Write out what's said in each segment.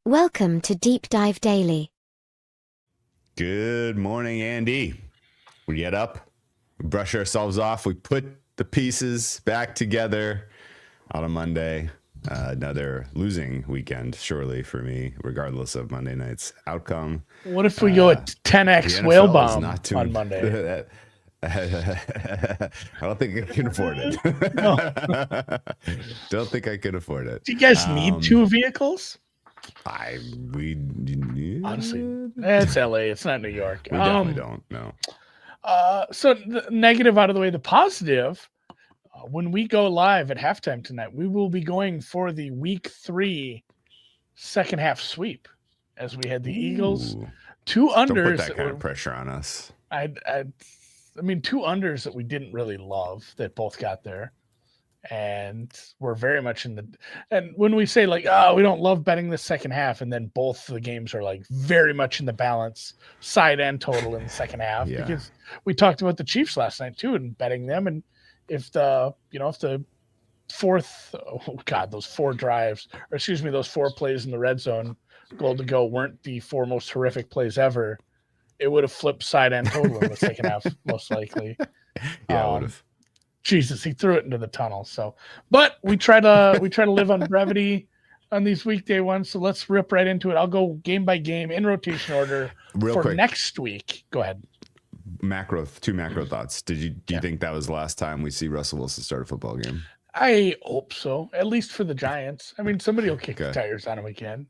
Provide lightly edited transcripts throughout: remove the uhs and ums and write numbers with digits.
Welcome to Deep Dive Daily. Good morning, Andy. We get up, we brush ourselves off, we put the pieces back together on a Monday. Another losing weekend, surely, for me, regardless of Monday night's outcome. What if we go at 10x whale bomb on Monday? I don't think I can afford it. No. Don't think I can afford it. Do you guys need two vehicles? Honestly, it's LA. It's not New York. We definitely don't. No. So the negative out of the way. The positive, when we go live at halftime tonight, we will be going for the Week 3 second half sweep, as we had the Eagles, two unders. Don't put that kind of pressure on us. I mean, two unders that we didn't really love that both got there. And we're very much in the, and when we say like, oh, we don't love betting the second half, and then both the games are like very much in the balance, side and total in the second half, because we talked about the Chiefs last night too, and betting them. And if the fourth, those four drives, or excuse me, those four plays in the red zone goal to go weren't the four most horrific plays ever, it would have flipped side and total in the second half, most likely. Yeah, it would have. Jesus, he threw it into the tunnel. So, but we try to live on brevity on these weekday ones. So let's rip right into it. I'll go game by game in rotation order Real quick. Next week. Go ahead. Two macro thoughts. Do you think that was the last time we see Russell Wilson start a football game? I hope so, at least for the Giants. I mean, somebody will kick the tires on him again.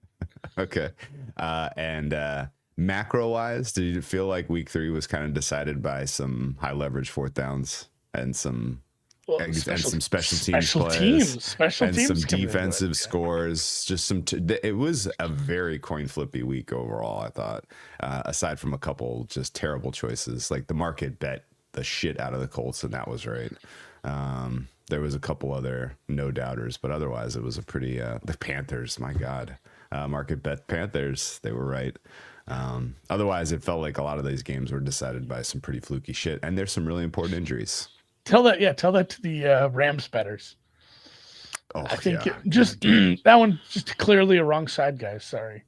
Okay. And macro wise, did you feel like week 3 was kind of decided by some high leverage fourth downs and some special teams and some defensive scores? Just it was a very coin flippy week overall, I thought, aside from a couple just terrible choices. Like the market bet the shit out of the Colts, and that was right. There was a couple other no doubters, but otherwise it was a pretty the Panthers, my God. Market bet Panthers, they were right. Otherwise it felt like a lot of these games were decided by some pretty fluky shit, and there's some really important injuries. Tell that to the Rams bettors. Oh, I think just that one just clearly a wrong side, guys. Sorry.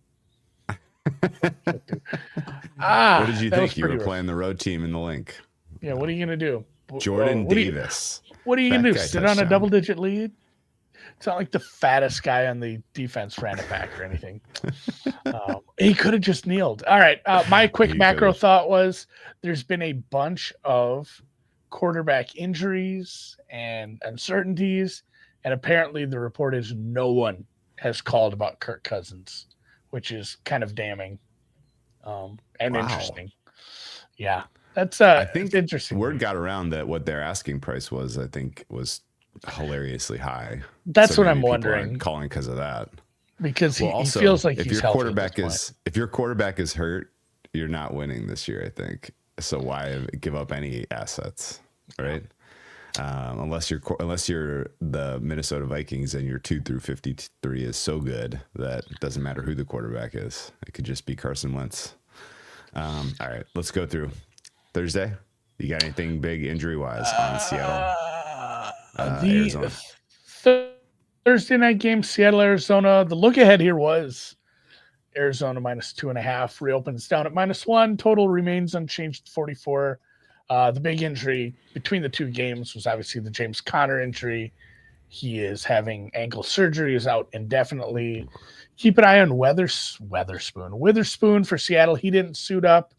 What did you think? You were playing the road team in the link. Yeah, what are you gonna do? Jordan Davis. What are you gonna do? Sit on a double-digit lead? It's not like the fattest guy on the defense ran it back or anything. He could have just kneeled. All right. My quick macro thought was there's been a bunch of quarterback injuries and uncertainties, and apparently the report is no one has called about Kirk Cousins, which is kind of damning and interesting. Yeah, that's I think interesting. Word got around that what their asking price was, I think, was hilariously high. That's what I'm wondering. Calling because of that, because he feels like if your quarterback is hurt, you're not winning this year, I think. So why give up any assets, right? Unless you're the Minnesota Vikings and your 2 through 53 is so good that it doesn't matter who the quarterback is. It could just be Carson Wentz. All right, let's go through Thursday. You got anything big injury wise on Seattle? Arizona. Thursday night game, Seattle, Arizona. The look ahead here was Arizona -2.5, reopens down at -1. Total remains unchanged at 44. The big injury between the two games was obviously the James Conner injury. He is having ankle surgery, is out indefinitely. Keep an eye on Witherspoon for Seattle. He didn't suit up.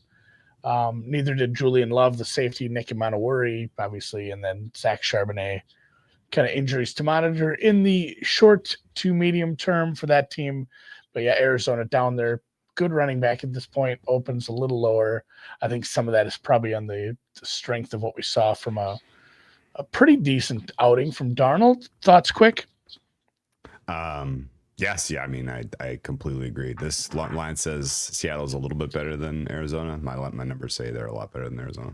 Neither did Julian Love, the safety. Nick Emmanwori, obviously, and then Zach Charbonnet. Kind of injuries to monitor in the short to medium term for that team. But yeah, Arizona down there. Good running back at this point. Opens a little lower. I think some of that is probably on the strength of what we saw from a pretty decent outing from Darnold. Thoughts quick? Yes. Yeah. I mean, I completely agree. This line says Seattle's a little bit better than Arizona. My numbers say they're a lot better than Arizona.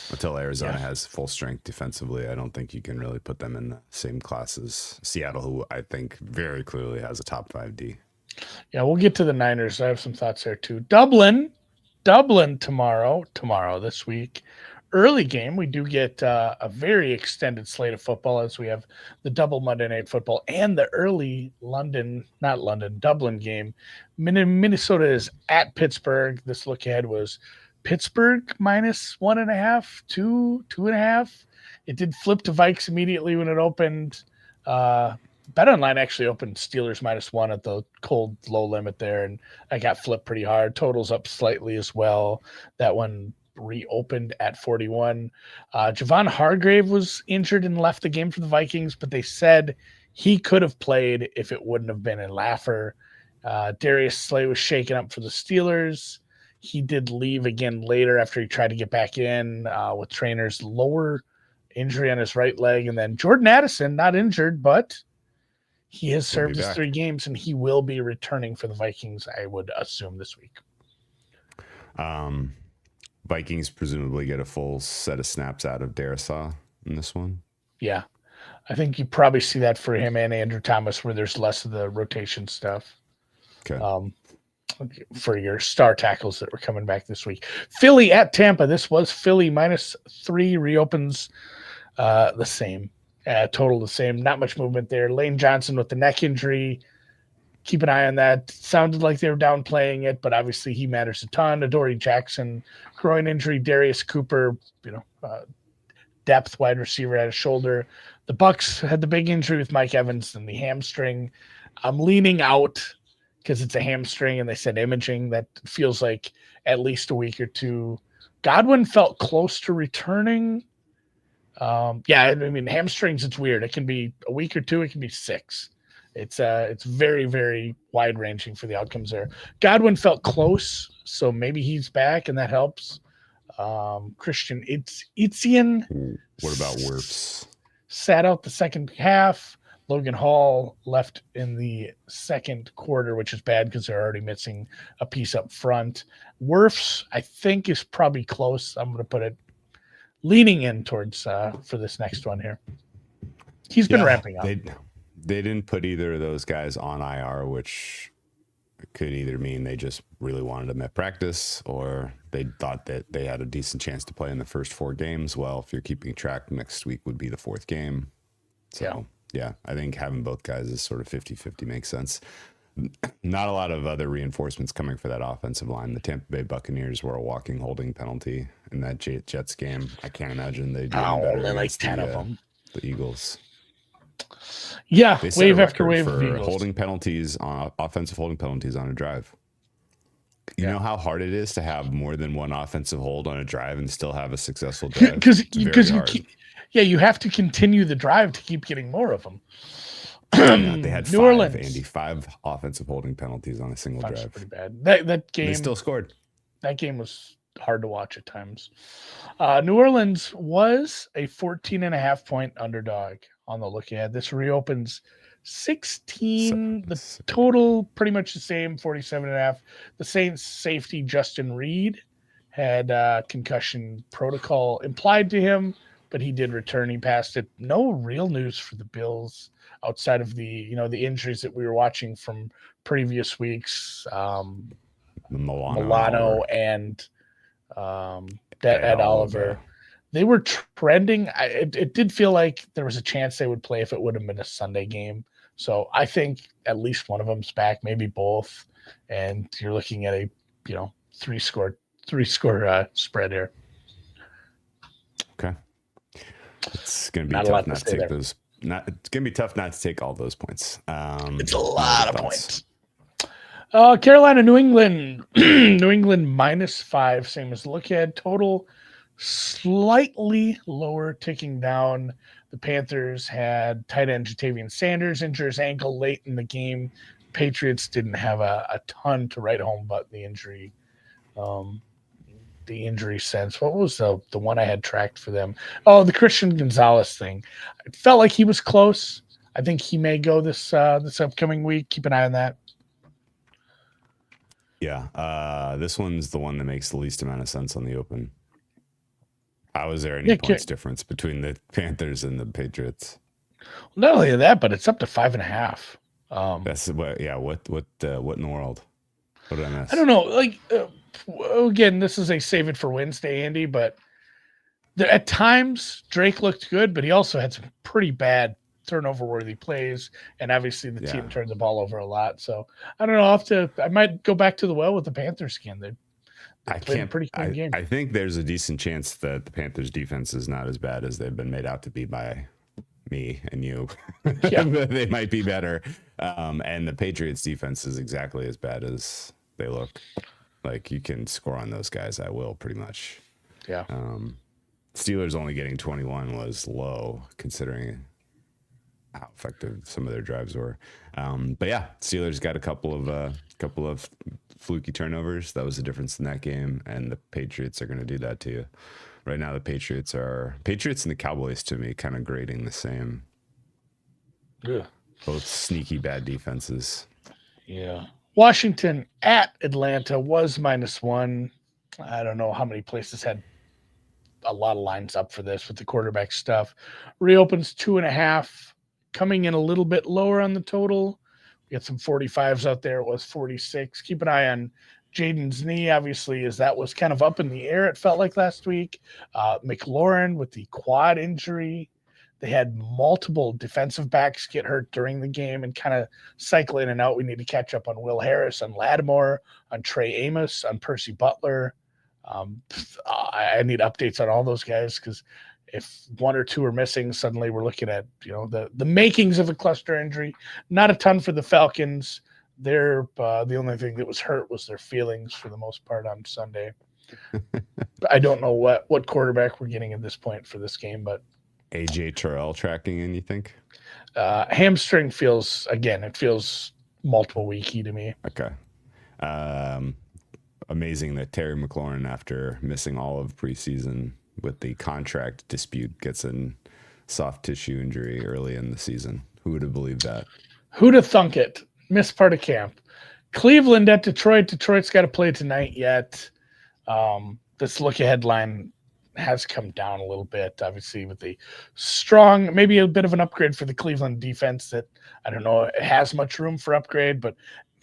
Until Arizona has full strength defensively, I don't think you can really put them in the same class as Seattle, who I think very clearly has a top 5 D. Yeah, we'll get to the Niners. I have some thoughts there too. Dublin tomorrow this week. early game, we do get a very extended slate of football as we have the double Monday Night Football and the early Dublin game. Minnesota is at Pittsburgh. This look ahead was Pittsburgh minus 1.5, 2.5. It did flip to Vikes immediately when it opened. BetOnline actually opened Steelers -1 at the cold low limit there, and I got flipped pretty hard. Totals up slightly as well. That one reopened at 41. Javon Hargrave was injured and left the game for the Vikings, but they said he could have played if it wouldn't have been in Laffer. Darius Slay was shaken up for the Steelers. He did leave again later after he tried to get back in with trainers. Lower injury on his right leg. And then Jordan Addison, not injured, but he has served his 3 games, and he will be returning for the Vikings, I would assume, this week. Vikings presumably get a full set of snaps out of Darisaw in this one. Yeah. I think you probably see that for him and Andrew Thomas, where there's less of the rotation stuff. Okay. For your star tackles that were coming back this week. Philly at Tampa. This was Philly -3, reopens the same. Total the same. Not much movement there. Lane Johnson with the neck injury. Keep an eye on that. Sounded like they were downplaying it, but obviously he matters a ton. Adoree Jackson, groin injury. Darius Cooper, depth wide receiver, at his shoulder. The Bucks had the big injury with Mike Evans and the hamstring. I'm leaning out because it's a hamstring, and they said imaging. That feels like at least a week or two. Godwin felt close to returning. Hamstrings, it's weird. It can be a week or two. It can be 6. It's very, very wide ranging for the outcomes there. Godwin felt close, so maybe he's back and that helps. Christian Etienne. What about Wirfs? Sat out the second half. Logan Hall left in the second quarter, which is bad because they're already missing a piece up front. Wirfs, I think, is probably close. I'm going to put it leaning in towards for this next one here. He's been ramping up. They didn't put either of those guys on IR, which could either mean they just really wanted them at practice, or they thought that they had a decent chance to play in the first 4 games. Well, if you're keeping track, next week would be the 4th game. So, yeah, I think having both guys is sort of 50-50 makes sense. Not a lot of other reinforcements coming for that offensive line. The Tampa Bay Buccaneers were a walking holding penalty in that Jets game. I can't imagine they do better like 10 of them. The Eagles. Yeah, they wave after wave for holding penalties on offensive holding penalties on a drive. You know how hard it is to have more than one offensive hold on a drive and still have a successful drive? Because you have to continue the drive to keep getting more of them. They had New Orleans. 5 offensive holding penalties on a single drive. Pretty bad. That game. They still scored. That game was hard to watch at times. New Orleans was a 14.5 point underdog on the look ahead. This reopens 16. The total pretty much the same, 47.5. The Saints safety Justin Reed had concussion protocol implied to him, but he did return. He passed it. No real news for the Bills outside of the injuries that we were watching from previous weeks. Milano and Ed Oliver. They were trending. It did feel like there was a chance they would play if it would have been a Sunday game. So I think at least one of them's back, maybe both. And you're looking at a 3-score spread here. Okay. It's gonna be tough not to take those. It's gonna be tough not to take all those points. It's a lot of points. Carolina, New England, New England -5, same as the look ahead. Total slightly lower, ticking down. The Panthers had tight end Jatavian Sanders injure his ankle late in the game. Patriots didn't have a ton to write home about the injury. The injury sense. What was the one I had tracked for them? Oh, the Christian Gonzalez thing. It felt like he was close. I think he may go this upcoming week. Keep an eye on that. Yeah, this one's the one that makes the least amount of sense on the open. How is there any points difference between the Panthers and the Patriots? Not only that, but it's up to 5.5. That's what. Yeah. What in the world? What did I miss? I don't know. Like again, this is a save it for Wednesday, Andy. But At times, Drake looked good, but he also had some pretty bad turnover-worthy plays, and obviously the team turned the ball over a lot. So I don't know. I might go back to the well with the Panthers again. They played a pretty clean game. I think there's a decent chance that the Panthers' defense is not as bad as they've been made out to be by me and you. Yeah. They might be better. And the Patriots' defense is exactly as bad as they look. Like, you can score on those guys. I will, pretty much. Yeah. Steelers only getting 21 was low, considering how effective some of their drives were. But yeah, Steelers got a couple of fluky turnovers. That was the difference in that game, and the Patriots are going to do that to you. Right now, the Patriots and the Cowboys, to me, kind of grading the same. Yeah. Both sneaky bad defenses. Yeah. Washington at Atlanta was -1. I don't know how many places had a lot of lines up for this with the quarterback stuff. Reopens 2.5, coming in a little bit lower on the total. We got some 45s out there. It was 46. Keep an eye on Jaden's knee, obviously, as that was kind of up in the air, it felt like last week. McLaurin with the quad injury. They had multiple defensive backs get hurt during the game and kind of cycle in and out. We need to catch up on Will Harris, on Lattimore, on Trey Amos, on Percy Butler. I need updates on all those guys, because if one or two are missing, suddenly we're looking at the makings of a cluster injury. Not a ton for the Falcons. They're the only thing that was hurt was their feelings for the most part on Sunday. I don't know what quarterback we're getting at this point for this game, but AJ Terrell tracking in, you think? Hamstring feels multiple weeky to me. Okay. Amazing that Terry McLaurin, after missing all of preseason with the contract dispute, gets a soft tissue injury early in the season. Who would have believed that? Who'd have thunk it? Missed part of camp. Cleveland at Detroit. Detroit's got to play tonight yet. This look ahead line has come down a little bit, obviously, with the strong, maybe a bit of an upgrade for the Cleveland defense that, I don't know, it has much room for upgrade, but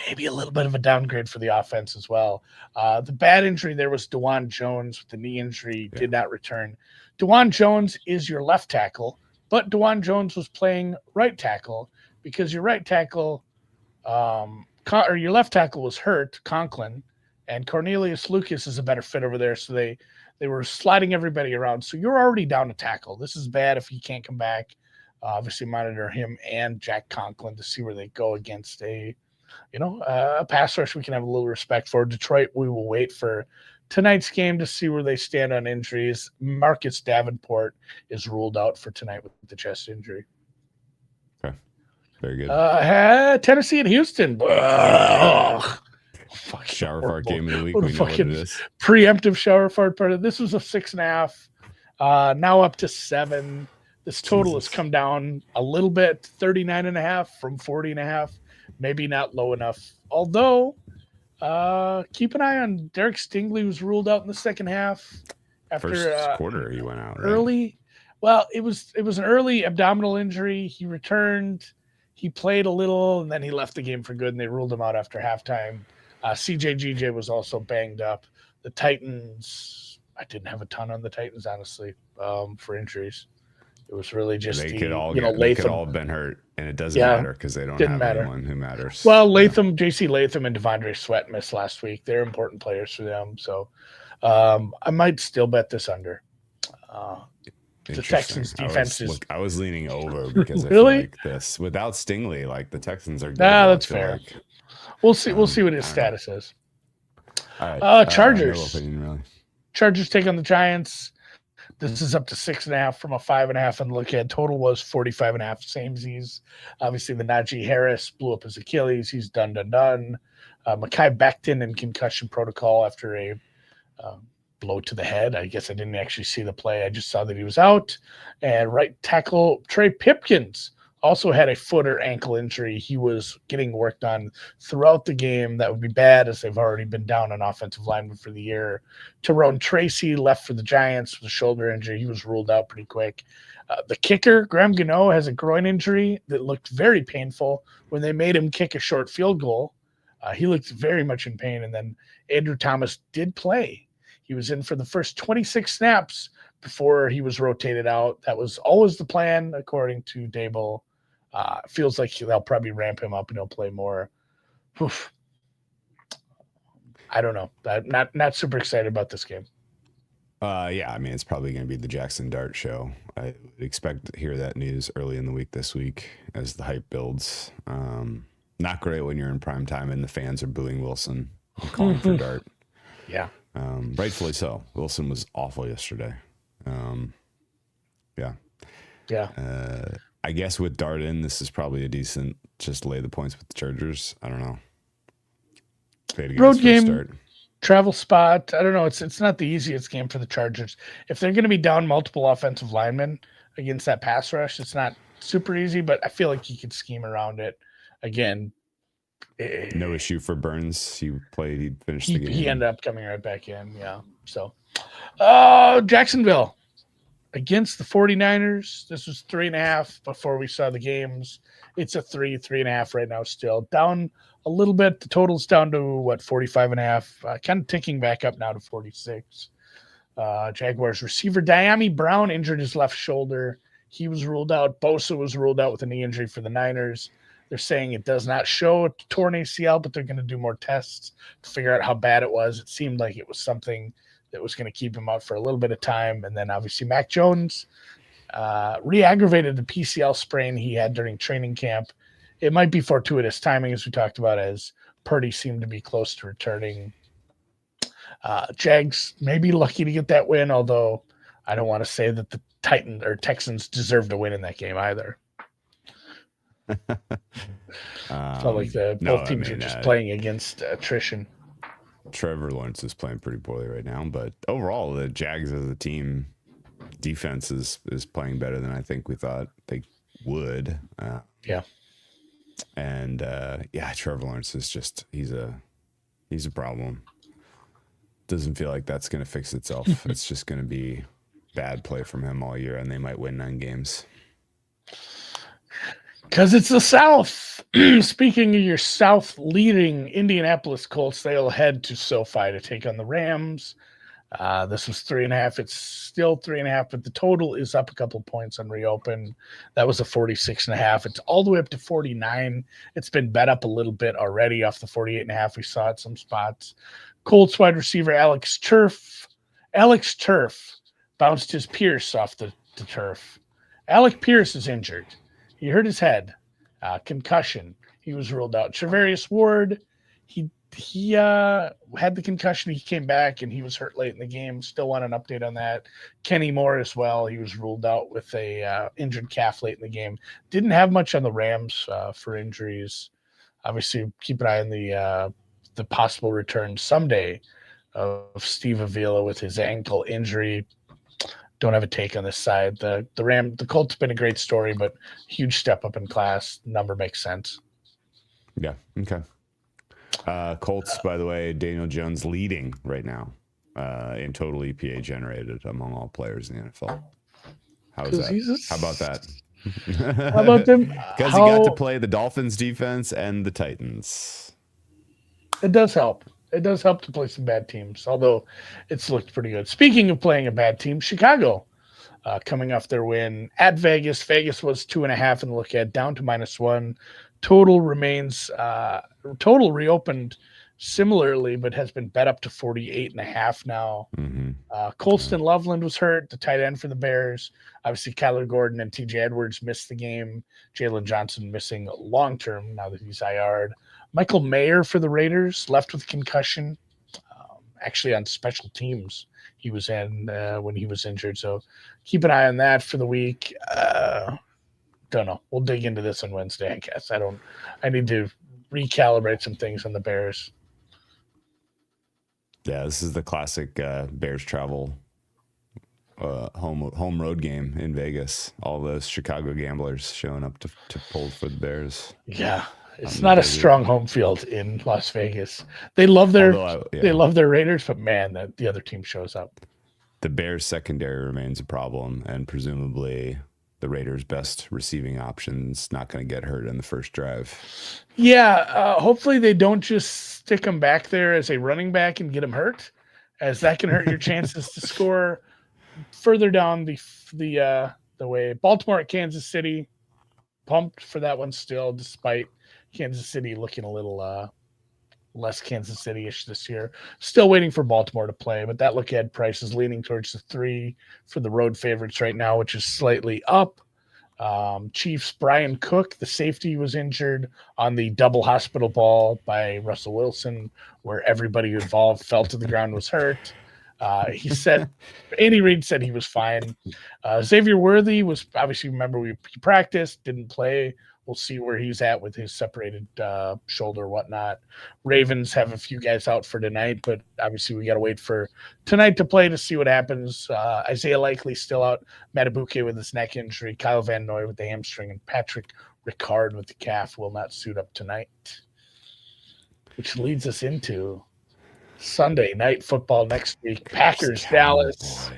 maybe a little bit of a downgrade for the offense as well. The bad injury there was DeJuan Jones with the knee injury, did not return. DeJuan Jones is your left tackle, but DeJuan Jones was playing right tackle because your right tackle, or your left tackle was hurt, Conklin, and Cornelius Lucas is a better fit over there, so they were sliding everybody around. So you're already down a tackle. This is bad if he can't come back. Obviously monitor him and Jack Conklin to see where they go against a pass rush we can have a little respect for. Detroit, we will wait for tonight's game to see where they stand on injuries. Marcus Davenport is ruled out for tonight with the chest injury. Okay. Very good. Tennessee and Houston. Shower fart game of the week. We know what it is. Preemptive shower fart part of this was a 6.5. Now up to 7. This total has come down a little bit, 39.5 from 40.5. Maybe not low enough. Although, keep an eye on Derek Stingley, who's ruled out in the second half. After first quarter, he went out, right? Early. Well, it was an early abdominal injury. He returned. He played a little, and then he left the game for good, and they ruled him out after halftime. CJGJ was also banged up. The Titans, I didn't have a ton on the Titans, honestly, for injuries. It was really just they could all have been hurt, and it doesn't matter because they don't have anyone who matters. Well, Latham, JC Latham, and Devondre Sweat missed last week. They're important players for them, so I might still bet this under. The Texans defense I was leaning over because really? I feel like this without Stingley, like the Texans are good. That's fair. Like, we'll see what his status is. All right. Chargers. No opinion, really. Chargers take on the Giants. This is up to 6.5 from a 5.5 on the look ahead. Total was 45.5. Samesies. Obviously, the Najee Harris blew up his Achilles. He's done. Mekhi Becton in concussion protocol after a blow to the head. I guess I didn't actually see the play. I just saw that he was out. And right tackle Trey Pipkins also had a foot or ankle injury. He was getting worked on throughout the game. That would be bad, as they've already been down an offensive lineman for the year. Tyrone Tracy left for the Giants with a shoulder injury. He was ruled out pretty quick. The kicker, Graham Gano, has a groin injury that looked very painful when they made him kick a short field goal. He looked very much in pain. And then Andrew Thomas did play. He was in for the first 26 snaps, before he was rotated out. That was always the plan, according to Dable. Feels like they'll probably ramp him up and he'll play more. Oof. I don't know. I'm not super excited about this game. Yeah, I mean, it's probably going to be the Jackson Dart show. I would expect to hear that news early in the week this week as the hype builds. Not great when you're in prime time and the fans are booing Wilson and calling for Dart. Yeah. Rightfully so. Wilson was awful yesterday. Yeah. I guess with Dart in, this is probably a decent just lay the points with the Chargers. I don't know. Road game, travel spot. I don't know. It's not the easiest game for the Chargers. If they're going to be down multiple offensive linemen against that pass rush, it's not super easy, but I feel like you could scheme around it. Again, no issue for Burns. He finished the game. He ended up coming right back in. Yeah. So, Jacksonville against the 49ers. This was 3.5 before we saw the games. It's a 3.5 right now still. Down a little bit. The total's down to, 45.5. Kind of ticking back up now to 46. Jaguars receiver Diami Brown injured his left shoulder. He was ruled out. Bosa was ruled out with a knee injury for the Niners. They're saying it does not show a torn ACL, but they're going to do more tests to figure out how bad it was. It seemed like it was something that was going to keep him out for a little bit of time. And then obviously Mac Jones re-aggravated the PCL sprain he had during training camp. It might be fortuitous timing, as we talked about, as Purdy seemed to be close to returning. Jags may be lucky to get that win, although I don't want to say that the Texans deserve to win in that game either. Felt like both teams are just playing against attrition. Trevor Lawrence is playing pretty poorly right now, but overall, the Jags as a team defense is playing better than I think we thought they would. And Trevor Lawrence is just he's a problem. Doesn't feel like that's going to fix itself. It's just going to be bad play from him all year, and they might win 9 games. Because it's the South. Speaking of your South leading Indianapolis Colts, they'll head to SoFi to take on the Rams. This was 3.5. It's still 3.5, but the total is up a couple of points on reopen. That was a 46.5. It's all the way up to 49. It's been bet up a little bit already off the 48.5 we saw at some spots. Colts wide receiver Alex Turf bounced his Pierce off the turf. Alec Pierce is injured. He hurt his head, concussion. He was ruled out. Travarius Ward, he had the concussion. He came back and he was hurt late in the game. Still want an update on that. Kenny Moore as well. He was ruled out with a injured calf late in the game. Didn't have much on the Rams for injuries. Obviously, keep an eye on the possible return someday of Steve Avila with his ankle injury. Don't have a take on this side. The Colts have been a great story, but huge step up in class. Number makes sense. Yeah. Okay. Colts, by the way, Daniel Jones leading right now in total EPA generated among all players in the NFL. How is that? How about that? How about them? Because he got to play the Dolphins defense and the Titans. It does help. It does help to play some bad teams, although it's looked pretty good. Speaking of playing a bad team, Chicago coming off their win at Vegas. Vegas was 2.5 in the look at, down to -1. Total remains total reopened similarly, but has been bet up to 48.5 now. Colston Loveland was hurt, the tight end for the Bears. Obviously, Kyler Gordon and TJ Edwards missed the game. Jalen Johnson missing long term now that he's IR'd. Michael Mayer for the Raiders left with concussion. Actually, on special teams, he was in when he was injured. So keep an eye on that for the week. Don't know. We'll dig into this on Wednesday, I guess. I need to recalibrate some things on the Bears. Yeah, this is the classic Bears travel home road game in Vegas. All those Chicago gamblers showing up to pull for the Bears. Yeah. It's not a strong home field in Las Vegas. They love their they love their Raiders, but man, the other team shows up. The Bears secondary remains a problem, and presumably the Raiders' best receiving option's not going to get hurt in the first drive. Yeah, hopefully they don't just stick him back there as a running back and get him hurt, as that can hurt your chances to score further down the way, Baltimore at Kansas City. Pumped for that one still, despite Kansas City looking a little less Kansas City-ish this year. Still waiting for Baltimore to play, but that look ahead price is leaning towards the 3 for the road favorites right now, which is slightly up. Chiefs Brian Cook, the safety, was injured on the double hospital ball by Russell Wilson, where everybody involved fell to the ground, was hurt. He said, Andy Reid said he was fine. Xavier Worthy was obviously, remember, he practiced, didn't play. We'll see where he's at with his separated shoulder, whatnot. Ravens have a few guys out for tonight, but obviously we got to wait for tonight to play to see what happens. Isaiah Likely still out. Matabuke with his neck injury. Kyle Van Noy with the hamstring. And Patrick Ricard with the calf will not suit up tonight. Which leads us into Sunday night football next week. Packers, Dallas.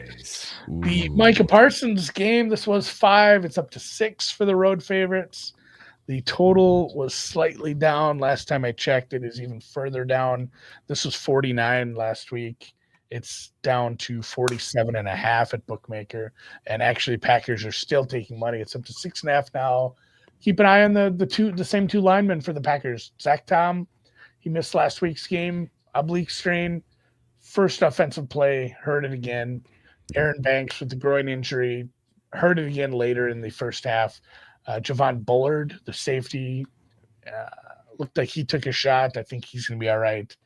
The Micah Parsons game, this was 5. It's up to 6 for the road favorites. The total was slightly down. Last time I checked, it is even further down. This was 49 last week. It's down to 47.5 at Bookmaker. And actually, Packers are still taking money. It's up to 6.5 now. Keep an eye on the same 2 linemen for the Packers. Zach Tom, he missed last week's game. Oblique strain. First offensive play, hurt it again. Aaron Banks with the groin injury, hurt it again later in the first half. Javon Bullard, the safety, looked like he took a shot. I think he's going to be all right.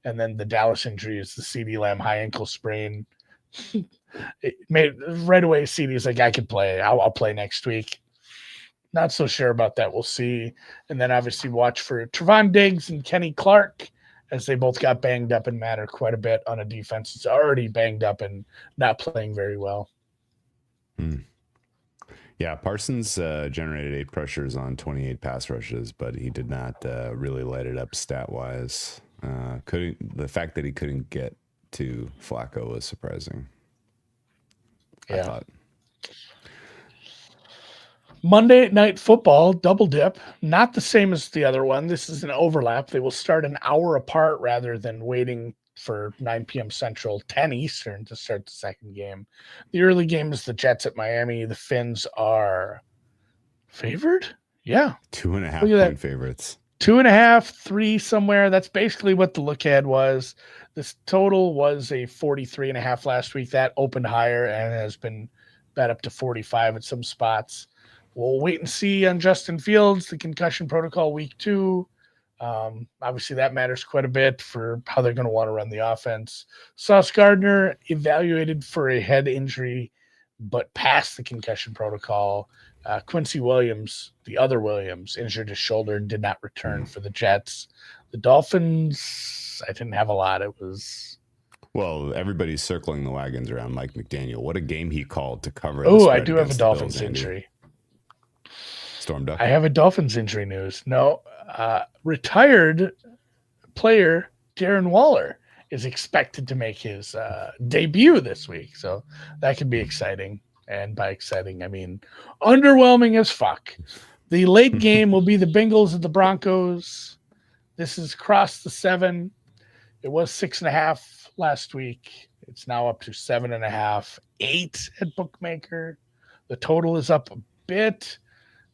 And then the Dallas injury is the CeeDee Lamb high ankle sprain. It made right away. CeeDee's like, I could play. I'll play next week. Not so sure about that. We'll see. And then obviously watch for Trevon Diggs and Kenny Clark, as they both got banged up and matter quite a bit on a defense that's already banged up and not playing very well. Yeah, Parsons generated 8 pressures on 28 pass rushes, but he did not really light it up stat-wise. The fact that he couldn't get to Flacco was surprising. Yeah. I thought. Monday Night Football, double dip, not the same as the other one. This is an overlap. They will start an hour apart rather than waiting for 9 p.m. Central, 10 Eastern to start the second game. The early game is the Jets at Miami. The Fins are favored? Yeah. 2.5 point favorites. 2.5, 3 somewhere. That's basically what the look ahead was. This total was a 43.5 last week. That opened higher and has been bet up to 45 at some spots. We'll wait and see on Justin Fields, the concussion protocol week 2. Obviously, that matters quite a bit for how they're going to want to run the offense. Sauce Gardner evaluated for a head injury, but passed the concussion protocol. Quincy Williams, the other Williams, injured his shoulder and did not return for the Jets. The Dolphins, I didn't have a lot. It was... Well, everybody's circling the wagons around Mike McDaniel. What a game he called to cover. Oh, I do have a Dolphins injury. Storm Duck. I have a Dolphins injury news. No, retired player Darren Waller is expected to make his debut this week. So that could be exciting. And by exciting, I mean underwhelming as fuck. The late game will be the Bengals and the Broncos. This is across the 7. It was 6.5 last week. It's now up to 7.5, 8 at Bookmaker. The total is up a bit.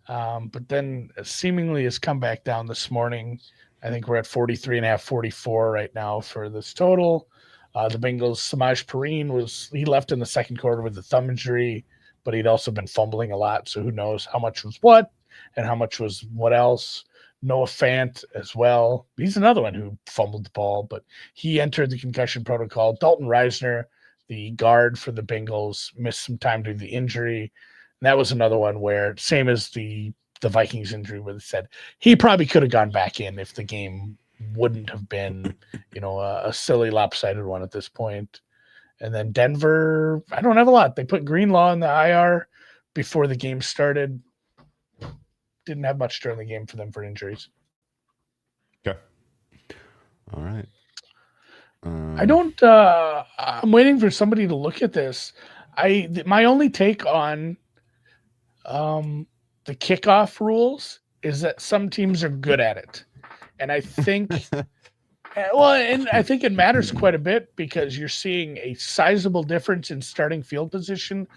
But then seemingly has come back down this morning. I think we're at 43.5, 44 right now for this total. The Bengals, Samaj Perine he left in the second quarter with a thumb injury, but he'd also been fumbling a lot. So who knows how much was what and how much was what else. Noah Fant as well. He's another one who fumbled the ball, but he entered the concussion protocol. Dalton Reisner, the guard for the Bengals, missed some time due to the injury. And that was another one where, same as the Vikings injury, where they said he probably could have gone back in if the game wouldn't have been, a silly lopsided one at this point. And then Denver, I don't have a lot. They put Greenlaw in the IR before the game started. Didn't have much during the game for them for injuries. Okay. All right. I'm waiting for somebody to look at this. My only take on the kickoff rules is that some teams are good at it. And I think Well, and I think it matters quite a bit because you're seeing a sizable difference in starting field position,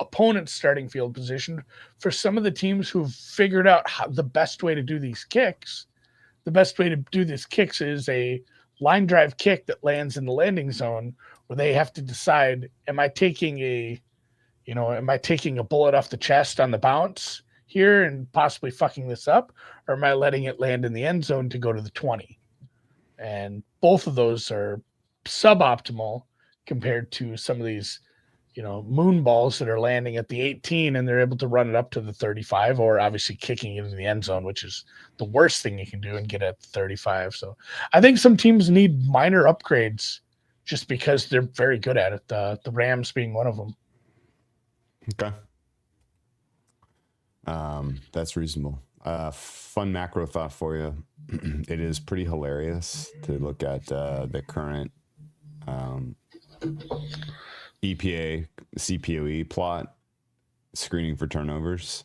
opponent's starting field position for some of the teams who've figured out how the best way to do these kicks. The best way to do these kicks is a line drive kick that lands in the landing zone where they have to decide, am I taking a bullet off the chest on the bounce here and possibly fucking this up, or am I letting it land in the end zone to go to the 20? And both of those are suboptimal compared to some of these, moon balls that are landing at the 18 and they're able to run it up to the 35, or obviously kicking it in the end zone, which is the worst thing you can do and get at 35. So I think some teams need minor upgrades just because they're very good at it. The Rams being one of them. Okay. That's reasonable. Fun macro thought for you. It is pretty hilarious to look at the current EPA CPOE plot screening for turnovers.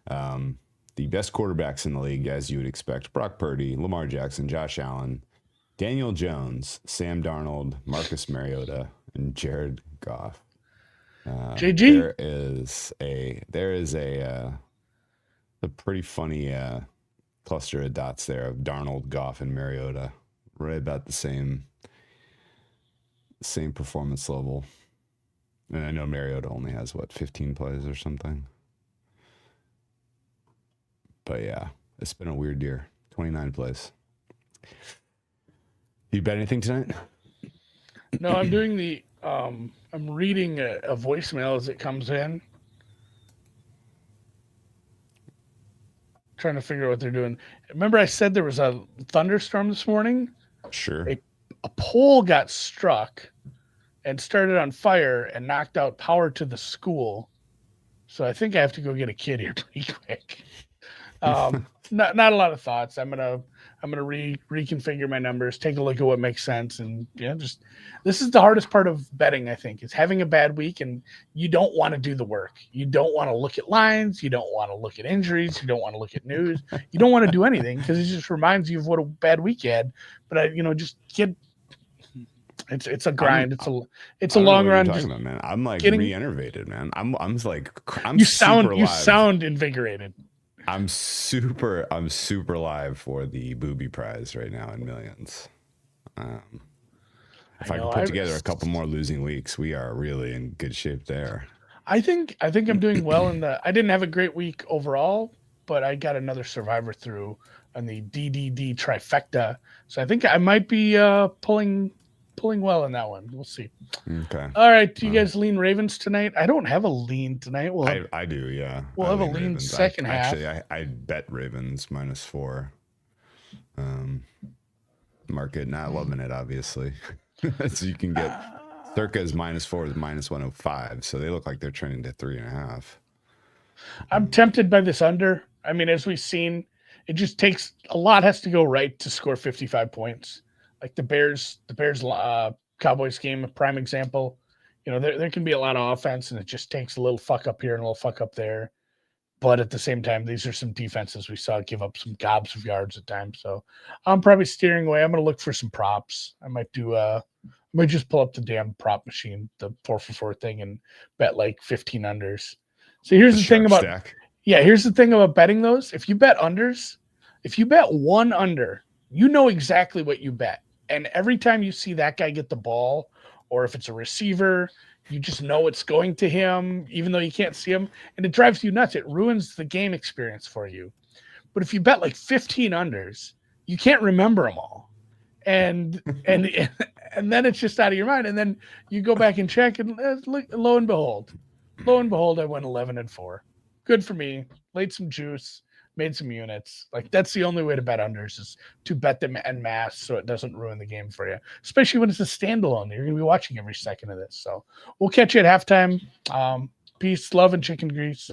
The best quarterbacks in the league, as you would expect: Brock Purdy, Lamar Jackson, Josh Allen, Daniel Jones, Sam Darnold, Marcus Mariota, and Jared Goff. JG. There is a pretty funny cluster of dots there of Darnold, Goff, and Mariota, right about the same performance level. And I know Mariota only has 15 plays or something. But yeah, it's been a weird year. 29 plays. You bet anything tonight? No, I'm doing I'm reading a voicemail as it comes in. Trying to figure out what they're doing. Remember I said there was a thunderstorm this morning? Sure. A pole got struck and started on fire and knocked out power to the school. So I think I have to go get a kid here pretty quick. Not a lot of thoughts. I'm gonna reconfigure my numbers, take a look at what makes sense, and just this is the hardest part of betting. I think is having a bad week, and you don't want to do the work. You don't want to look at lines. You don't want to look at injuries. You don't want to look at news. You don't want to do anything because it just reminds you of what a bad week you had. But just get. It's a grind. It's a long run. About, man. I'm like re-enervated, man. I'm you sound invigorated. I'm super live for the booby prize right now in millions. If I can put together a couple more losing weeks, we are really in good shape there. I think I'm doing well I didn't have a great week overall, but I got another survivor through on the DDD trifecta. So I think I might be pulling well in that one. We'll see. Okay. All right. Do you guys lean Ravens tonight? I don't have a lean tonight. I do. Yeah. We'll have a lean Ravens. Second half. Actually, I bet Ravens -4. Market not loving it, obviously. So you can get Circa's -4 is -105. So they look like they're trending to 3.5. I'm tempted by this under. I mean, as we've seen, it just takes a lot has to go right to score 55 points. Like the Bears Cowboys game, a prime example. There can be a lot of offense, and it just takes a little fuck up here and a little fuck up there. But at the same time, these are some defenses we saw give up some gobs of yards at times. So I'm probably steering away. I'm going to look for some props. I might just pull up the damn prop machine, the 4-for-4 thing, and bet like 15 unders. So here's the thing about here's the thing about betting those. If you bet unders, if you bet one under, you know exactly what you bet. And every time you see that guy get the ball, or if it's a receiver, you just know it's going to him, even though you can't see him. And it drives you nuts. It ruins the game experience for you. But if you bet like 15 unders, you can't remember them all. And then it's just out of your mind. And then you go back and check, and lo and behold, I went 11-4. Good for me. Laid some juice. Made some units. Like that's the only way to bet unders is to bet them en masse so it doesn't ruin the game for you, especially when it's a standalone. You're going to be watching every second of this. So we'll catch you at halftime. Peace, love, and chicken grease.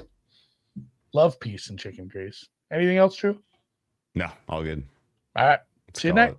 Love, peace, and chicken grease. Anything else, Drew? No, all good. All right. See you tonight.